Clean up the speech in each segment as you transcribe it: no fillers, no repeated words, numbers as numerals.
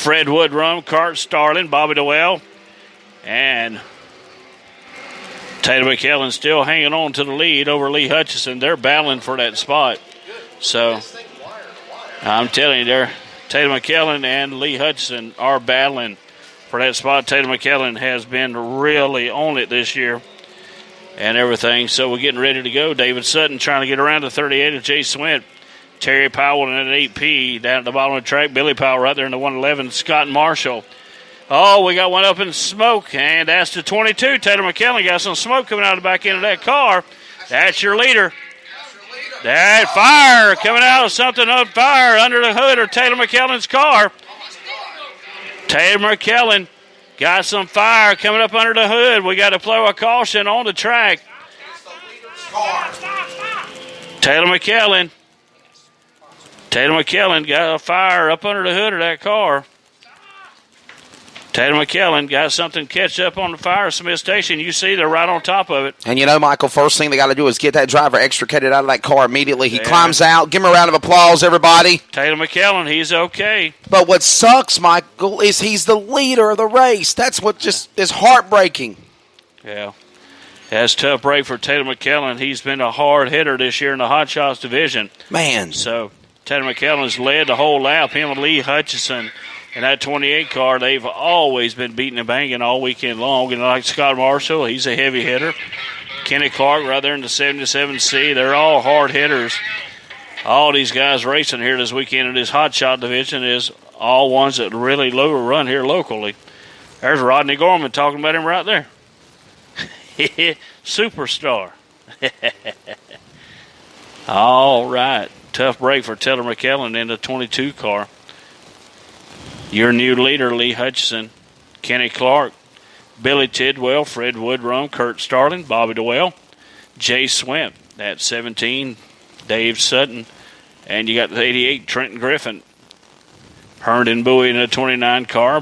Fred Woodrum, Curt Starling, Bobby Dewell, and Tatum McKellen still hanging on to the lead over Lee Hutchison. They're battling for that spot. So I'm telling you, there, Tatum McKellen and Lee Hutchison are battling for that spot. Tatum McKellen has been really on it this year and everything. So we're getting ready to go. David Sutton trying to get around to 38 of Jay Swint. Terry Powell in an 8P down at the bottom of the track. Billy Powell right there in the 111. Scott Marshall. Oh, we got one up in smoke, and that's the 22. Tatum McKellen got some smoke coming out of the back end of that car. That's your leader. That fire coming out of something on fire under the hood of Tatum McKellen's car. Tatum McKellen got some fire coming up under the hood. We got to blow a caution on the track. Tatum McKellen got a fire up under the hood of that car. Tatum McKellen got something catch up on the fire Smith Station. You see, they're right on top of it. And you know, Michael, first thing they got to do is get that driver extricated out of that car immediately. He climbs out. Give him a round of applause, everybody. Tatum McKellen, he's okay. But what sucks, Michael, is he's the leader of the race. That's what just is heartbreaking. Yeah. That's a tough break for Tatum McKellen. He's been a hard hitter this year in the Hot Shots division. Man. So Tatum McKellen's led the whole lap. Him and Lee Hutchison in that 28 car, they've always been beating and banging all weekend long. And like Scott Marshall, he's a heavy hitter. Kenny Clark right there in the 77C. They're all hard hitters. All these guys racing here this weekend in this Hot Shot division is all ones that really run here locally. There's Rodney Gorman talking about him right there. Superstar. All right. Tough break for Tatum McKellen in the 22 car. Your new leader, Lee Hutchison, Kenny Clark, Billy Tidwell, Fred Woodrum, Curt Starling, Bobby Dewell, Jay Swint, that's 17, Dave Sutton, and you got the 88, Trenton Griffin, Herndon Bowie in the 29 car,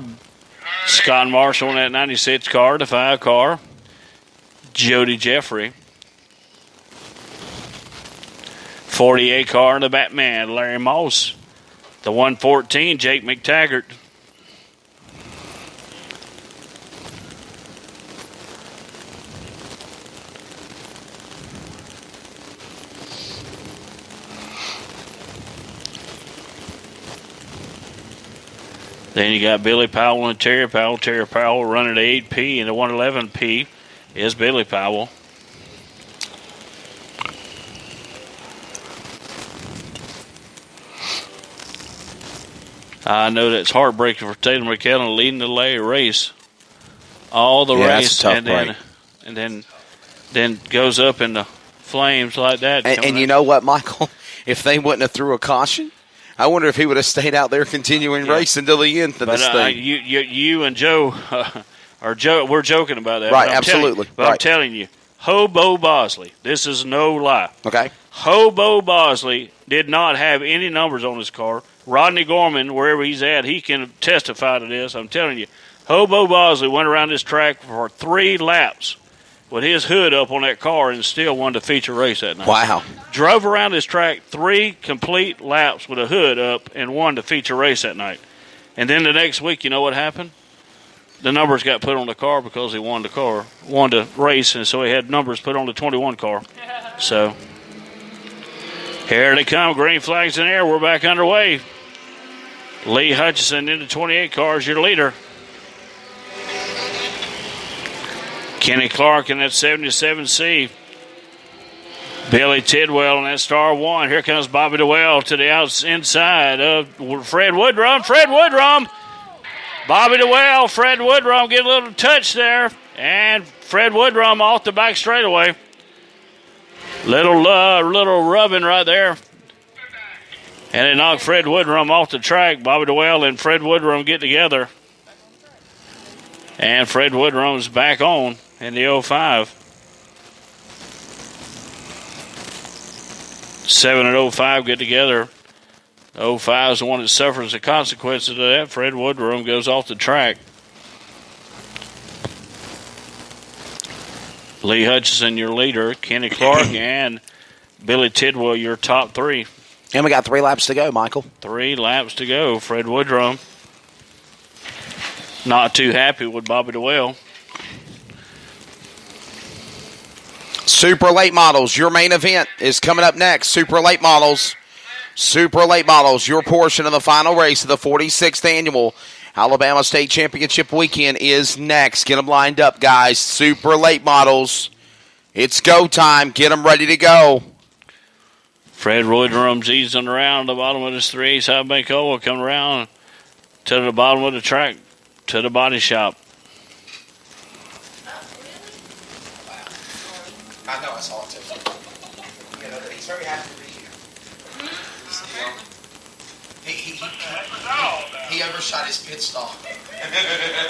Scott Marshall in that 96 car, the 5 car, Jody Jeffrey, 48 car in the Batman, Larry Moss. The 114, Jake McTaggart. Then you got Billy Powell and Terry Powell. Terry Powell running the 8P, and the 111P is Billy Powell. I know that's heartbreaking for Tatum McKellen leading the race, all the race, and then goes up in the flames like that. And you know what, Michael? If they wouldn't have threw a caution, I wonder if he would have stayed out there continuing racing until the end of this thing. You and Joe we're joking about that, right? Absolutely. I'm telling you, Hobo Bosley. This is no lie. Okay. Hobo Bosley did not have any numbers on his car. Rodney Gorman, wherever he's at, he can testify to this. I'm telling you, Hobo Bosley went around this track for 3 laps with his hood up on that car and still won the feature race that night. Wow. Drove around this track 3 complete laps with a hood up and won the feature race that night. And then the next week, you know what happened? The numbers got put on the car because he won the race, and so he had numbers put on the 21 car. So here they come, green flags in the air. We're back underway. Lee Hutchison in the 28 car is your leader. Kenny Clark in that 77C. Billy Tidwell in that star 1. Here comes Bobby Dewell to the inside of Fred Woodrum. Fred Woodrum. Bobby Dewell, Fred Woodrum get a little touch there. And Fred Woodrum off the back straightaway. Little rubbing right there. And they knocked Fred Woodrum off the track. Bobby Dewell and Fred Woodrum get together. And Fred Woodrum's back on in the 05. 7 and 05 get together. 05 is the one that suffers the consequences of that. Fred Woodrum goes off the track. Lee Hutchison, your leader. Kenny Clark and Billy Tidwell, your top 3. And we got 3 laps to go, Michael. 3 laps to go. Fred Woodrum not too happy with Bobby DeWell. Super Late Models, your main event is coming up next. Super Late Models, your portion of the final race of the 46th annual Alabama State Championship weekend is next. Get them lined up, guys. Super Late Models. It's go time. Get them ready to go. Fred Roydrum's easing around the bottom of this 3/8 high bank oval, coming around to the bottom of the track to the body shop. I know I saw it too. He's very happy to be here. He overshot his pit stop.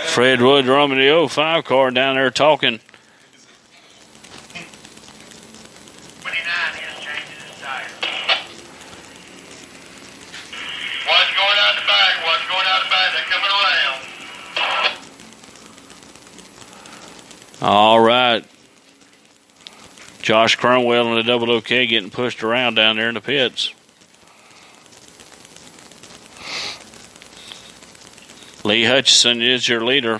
Fred Woodrum in the 05 car down there talking. 29 is changing his tire. One's going out the back, one's going out the back. They're coming around. All right. Josh Cromwell and the double OK getting pushed around down there in the pits. Lee Hutchison is your leader.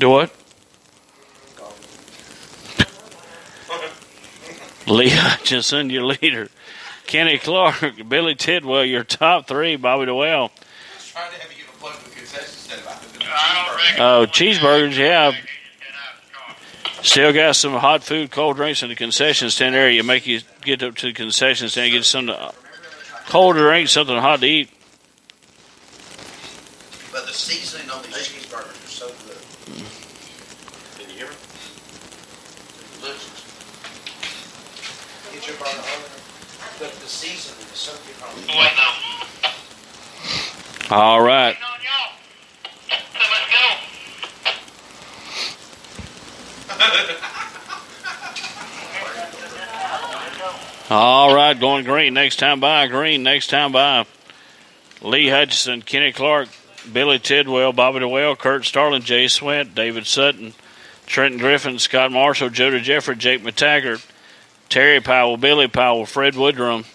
Do what? Lee Hutchison, your leader. Kenny Clark, Billy Tidwell, your top 3, Bobby DeWell. Oh, cheeseburgers, yeah. Still got some hot food, cold drinks in the concession stand area. Make you get up to the concession stand and get some cold drinks, something hot to eat. But the seasoning on these cheeseburgers are so good. Can you hear me? Delicious. Get your burger over. But the seasoning is so good on these. All right. All right, going green next time by. Green next time by. Lee Hutchison, Kenny Clark, Billy Tidwell, Bobby DeWell, Kurt Starling, Jay Swint, David Sutton, Trenton Griffin, Scott Marshall, Joe DeJeffrey, Jake McTaggart, Terry Powell, Billy Powell, Fred Woodrum.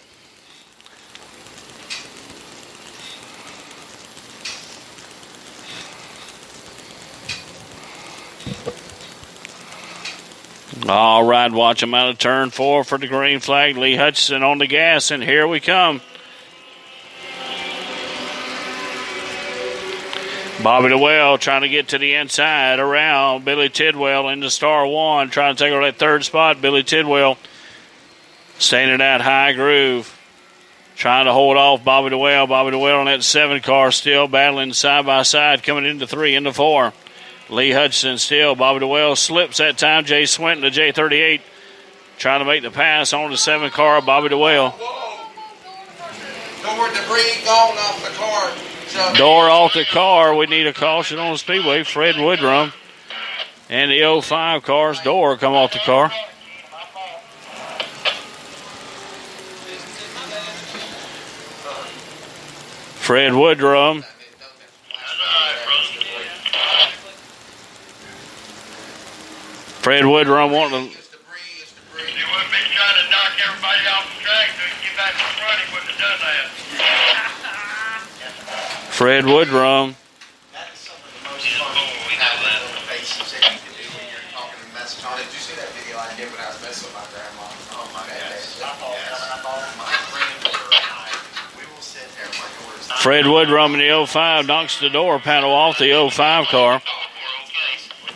All right, watch him out of turn 4 for the green flag. Lee Hutchison on the gas, and here we come. Bobby DeWell trying to get to the inside around Billy Tidwell into star 1, trying to take over that third spot. Billy Tidwell staying in that high groove, trying to hold off Bobby DeWell. Bobby DeWell on that 7 car still battling side by side, coming into 3, into 4. Lee Hutchison still. Bobby DeWell slips that time. Jay Swinton to J38 trying to make the pass on the 7 car. Bobby DeWell. Door debris gone off the car. Door off the car. We need a caution on the speedway. Fred Woodrum and the 05 car's door come off the car. Fred Woodrum. Fred Woodrum wanting to. He wouldn't be trying to knock everybody off the track so he can get back in front. He wouldn't have done that. Fred Woodrum. That is some of the most fun faces that you can do when you're talking to message on. Did you see that video I did when I was messing with my grandma? Oh my goodness. We will sit there. Fred Woodrum in the 05 knocks the door panel off the 05 car.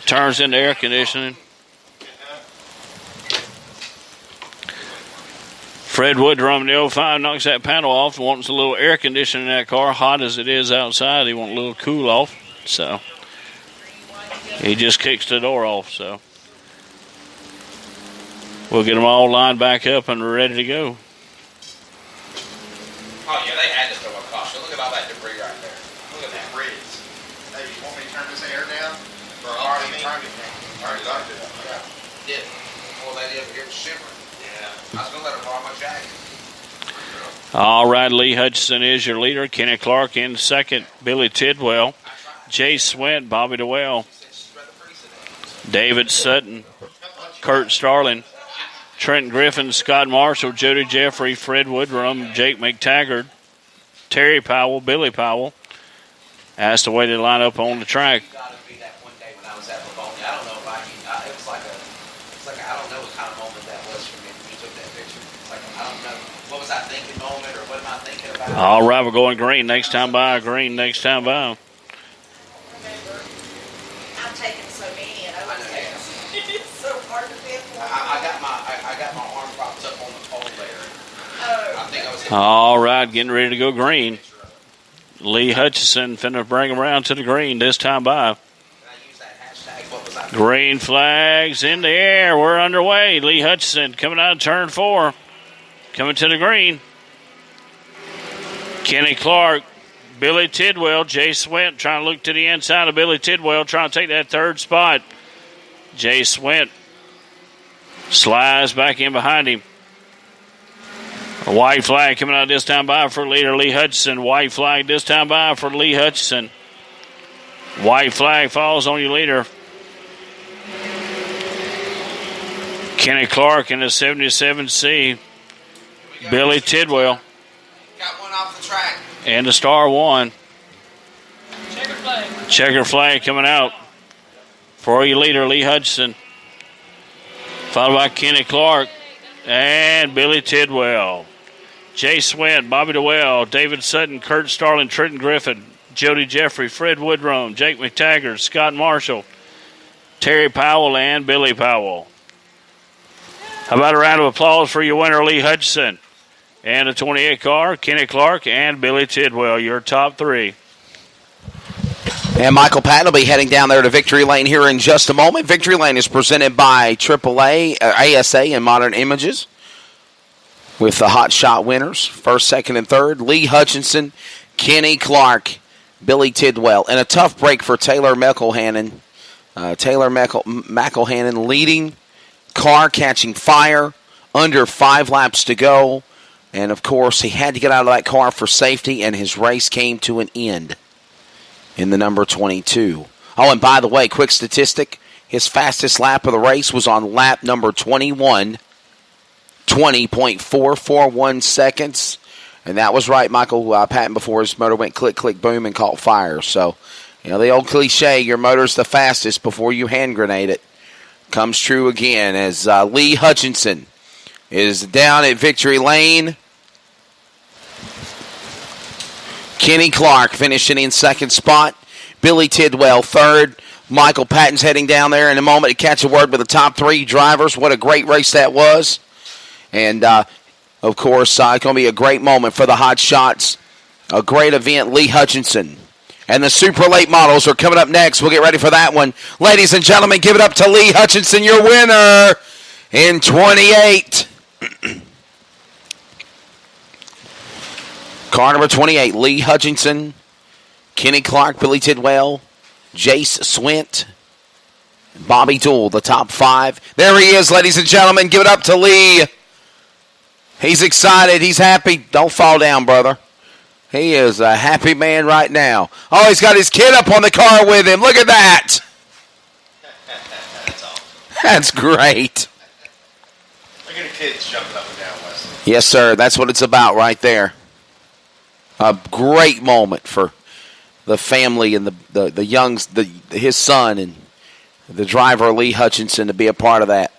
Turns into air conditioning. Fred Woodrum in the 05 knocks that panel off. Wants a little air conditioning in that car. Hot as it is outside, he wants a little cool off. So he just kicks the door off. So we'll get them all lined back up and we're ready to go. Oh, yeah, they had to throw a caution. Look at all that debris right there. Look at that bridge. Hey, you want me to turn this air down? Or already turned it down. Already turned it down. Yeah. Did. Well, that it was shivering. Yeah. I was going to let her borrow my jacket. All right, Lee Hutchison is your leader. Kenny Clark in second. Billy Tidwell. Jay Swint, Bobby DeWell. David Sutton. Kurt Starling. Trenton Griffin, Scott Marshall, Jody Jeffrey, Fred Woodrum, Jake McTaggart, Terry Powell, Billy Powell. That's the way they line up on the track. Got to be that one day when I was at Livonia. I don't know if it was like I don't know what kind of moment that was for me when you took that picture. It's like, I don't know. What was I thinking moment or what am I thinking about? All right, we're going green next time by. Green next time by. Remember, I'm taking so many, and I was it's so hard to fit one. I got my arm propped up on the pole there. I think I was. All right, getting ready to go green. Lee Hutchison finna bring him around to the green this time by. Green flags in the air. We're underway. Lee Hutchison coming out of turn 4. Coming to the green. Kenny Clark, Billy Tidwell, Jay Swint trying to look to the inside of Billy Tidwell, trying to take that third spot. Jay Swint slides back in behind him. A white flag coming out this time by for leader Lee Hutchison. White flag this time by for Lee Hutchison. White flag falls on your leader. Kenny Clark in the 77C. Billy Tidwell. Got one off the track. And the star 1. Checker flag. Checker flag coming out for your leader Lee Hutchison. Followed by Kenny Clark and Billy Tidwell. Jay Swint, Bobby DeWell, David Sutton, Kurt Starling, Trenton Griffin, Jody Jeffrey, Fred Woodrum, Jake McTaggart, Scott Marshall, Terry Powell, and Billy Powell. How about a round of applause for your winner, Lee Hutchison? And the 28 car, Kenny Clark and Billy Tidwell, your top 3. And Michael Patton will be heading down there to Victory Lane here in just a moment. Victory Lane is presented by AAA, ASA, and Modern Images, with the hot shot winners, first, second, and third. Lee Hutchinson, Kenny Clark, Billy Tidwell. And a tough break for Taylor McElhannon. McElhannon leading, car catching fire, under 5 laps to go. And, of course, he had to get out of that car for safety, and his race came to an end in the number 22. Oh, and by the way, quick statistic, his fastest lap of the race was on lap number 21, 20.441 seconds. And that was right, Michael Patton, before his motor went click, click, boom, and caught fire. So, the old cliche, your motor's the fastest before you hand grenade it, comes true again as Lee Hutchinson is down at Victory Lane. Kenny Clark finishing in second spot. Billy Tidwell third. Michael Patton's heading down there in a moment to catch a word with the top 3 drivers. What a great race that was. And, of course, it's going to be a great moment for the Hot Shots. A great event, Lee Hutchinson. And the super late models are coming up next. We'll get ready for that one. Ladies and gentlemen, give it up to Lee Hutchinson, your winner in 28. Car number 28, Lee Hutchinson, Kenny Clark, Billy Tidwell, Jace Swint, Bobby Dool, the top 5. There he is, ladies and gentlemen. Give it up to Lee. He's excited. He's happy. Don't fall down, brother. He is a happy man right now. Oh, he's got his kid up on the car with him. Look at that. That's awesome. That's great. Look at the kids jumping up and down, Wesley. Yes, sir. That's what it's about right there. A great moment for the family and the youngs, his son and the driver, Lee Hutchinson, to be a part of that.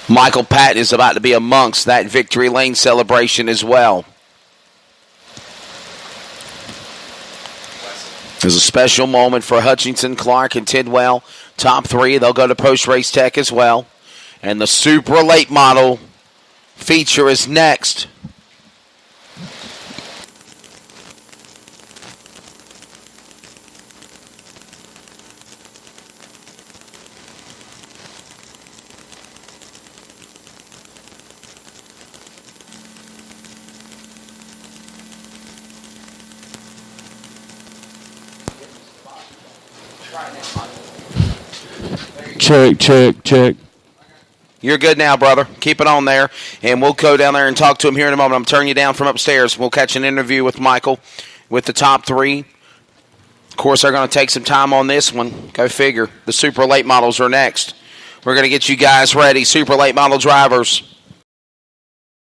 Michael Patton is about to be amongst that Victory Lane celebration as well. There's a special moment for Hutchinson, Clark, and Tidwell. Top 3, they'll go to post-race tech as well. And the super late model feature is next. Check. You're good now, brother. Keep it on there. And we'll go down there and talk to him here in a moment. I'm turning you down from upstairs. We'll catch an interview with Michael with the top 3. Of course, they're going to take some time on this one. Go figure. The super late models are next. We're going to get you guys ready, super late model drivers.